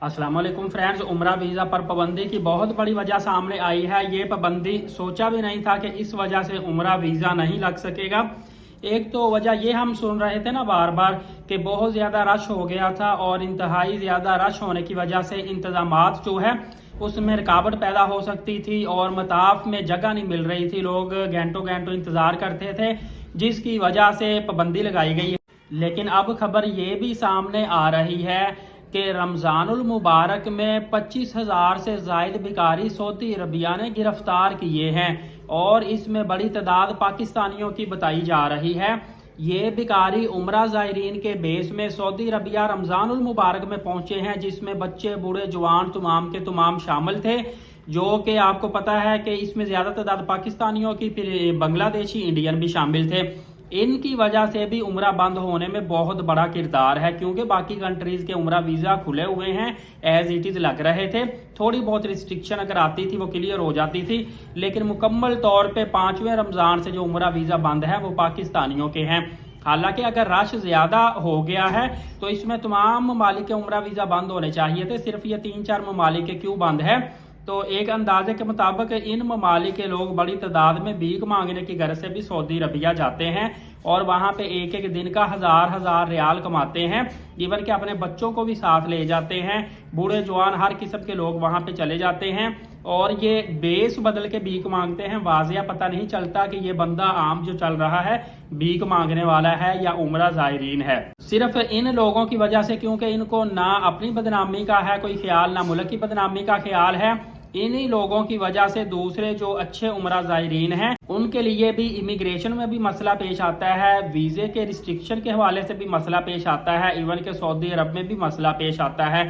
अस्सलाम वालेकुम फ्रेंड्स, उम्रा वीज़ा पर पाबंदी की बहुत बड़ी वजह सामने आई है। ये पाबंदी सोचा भी नहीं था कि इस वजह से उम्रा वीज़ा नहीं लग सकेगा। एक तो वजह ये हम सुन रहे थे ना बार बार कि बहुत ज़्यादा रश हो गया था और इंतहाई ज़्यादा रश होने की वजह से इंतज़ामात जो है उसमें रुकावट पैदा हो सकती थी और मताफ में जगह नहीं मिल रही थी, लोग घंटों घंटों इंतज़ार करते थे, जिसकी वजह से पाबंदी लगाई गई है। लेकिन अब खबर ये भी सामने आ रही है कि रमज़ानुल मुबारक में 25,000 से ज़ायद भिखारी सऊदी अरबिया ने गिरफ्तार किए हैं और इसमें बड़ी तादाद पाकिस्तानियों की बताई जा रही है। ये भिखारी उम्रा ज़ायरीन के बेस में सऊदी अरबिया रमज़ानुल मुबारक में पहुंचे हैं, जिसमें बच्चे बूढ़े जवान तमाम के तमाम शामिल थे, जो कि आपको पता है कि इसमें ज़्यादा तादाद पाकिस्तानियों की, फिर बांग्लादेशी इंडियन भी शामिल थे। इनकी वजह से भी उम्रा बंद होने में बहुत बड़ा किरदार है, क्योंकि बाकी कंट्रीज के उम्रा वीज़ा खुले हुए हैं, एज इट इज़ लग रहे थे। थोड़ी बहुत रिस्ट्रिक्शन अगर आती थी वो क्लियर हो जाती थी, लेकिन मुकम्मल तौर पे 5वें रमज़ान से जो उम्रा वीज़ा बंद है वो पाकिस्तानियों के हैं। हालांकि अगर रश ज़्यादा हो गया है तो इसमें तमाम ममालिक के उम्रा वीज़ा बंद होने चाहिए थे, सिर्फ ये 3-4 ममालिक के क्यों बंद है? तो एक अंदाजे के मुताबिक इन ममालिक के लोग बड़ी तादाद में भीख मांगने की गर्ज से भी सऊदी अरबिया जाते हैं और वहाँ पे एक एक दिन का हजार रियाल कमाते हैं। इवन के अपने बच्चों को भी साथ ले जाते हैं, बूढ़े जवान हर किस्म के लोग वहाँ पे चले जाते हैं और ये बेस बदल के भीख मांगते हैं। वाजिया पता नहीं चलता कि ये बंदा आम जो चल रहा है भीख मांगने वाला है या उम्रा ज़ायरीन है। सिर्फ इन लोगों की वजह से, क्योंकि इनको ना अपनी बदनामी का है कोई ख्याल, ना मुल्क की बदनामी का ख्याल है, इन्हीं लोगों की वजह से दूसरे जो अच्छे उम्रा ज़ायरीन हैं उनके लिए भी इमिग्रेशन में भी मसला पेश आता है, वीज़े के रिस्ट्रिक्शन के हवाले से भी मसला पेश आता है, इवन के सऊदी अरब में भी मसला पेश आता है।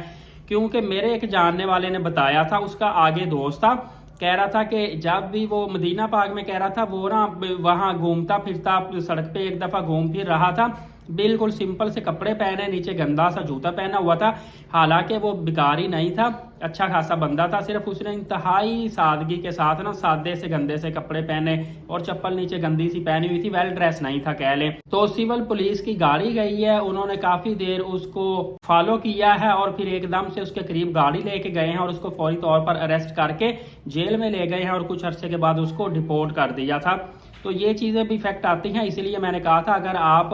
क्योंकि मेरे एक जानने वाले ने बताया था, उसका आगे दोस्त था, कह रहा था कि जब भी वो मदीना पाक में, कह रहा था वो ना वहाँ घूमता फिरता सड़क पे एक दफ़ा घूम फिर रहा था, बिल्कुल सिंपल से कपड़े पहने, नीचे गंदा सा जूता पहना हुआ था। हालांकि वो भिखारी नहीं था, अच्छा खासा बंदा था, सिर्फ उसने इंतहाई सादगी के साथ ना सादे से गंदे से कपड़े पहने और चप्पल नीचे गंदी सी पहनी हुई थी, वेल ड्रेस नहीं था कह ले। तो सिविल पुलिस की गाड़ी गई है, उन्होंने काफी देर उसको फॉलो किया है और फिर एकदम से उसके करीब गाड़ी लेके गए हैं और उसको फौरी तौर पर अरेस्ट करके जेल में ले गए हैं और कुछ अरसे के बाद उसको डिपोर्ट कर दिया था। तो ये चीज़ें भी इफेक्ट आती हैं, इसलिए मैंने कहा था अगर आप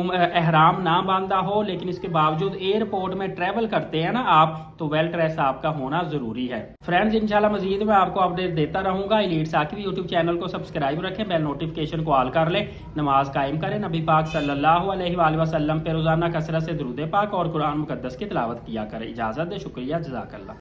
एहराम ना बांधा हो लेकिन इसके बावजूद एयरपोर्ट में ट्रैवल करते हैं ना आप, तो वेल ड्रेस आपका होना जरूरी है। फ्रेंड्स, इंशाल्लाह मजीद मैं आपको अपडेट देता रहूंगा। एलीट साकिब यूट्यूब चैनल को सब्सक्राइब रखें, बेल नोटिफिकेशन को ऑल कर लें, नमाज कायम करें, नबी पाक सल्लल्लाहु अलैहि वसल्लम पे रोजाना कसरत से दुरूद पाक और कुरान मुकद्दस की तिलावत किया करें। इजाजत दे, शुक्रिया, जज़ाकल्लाह।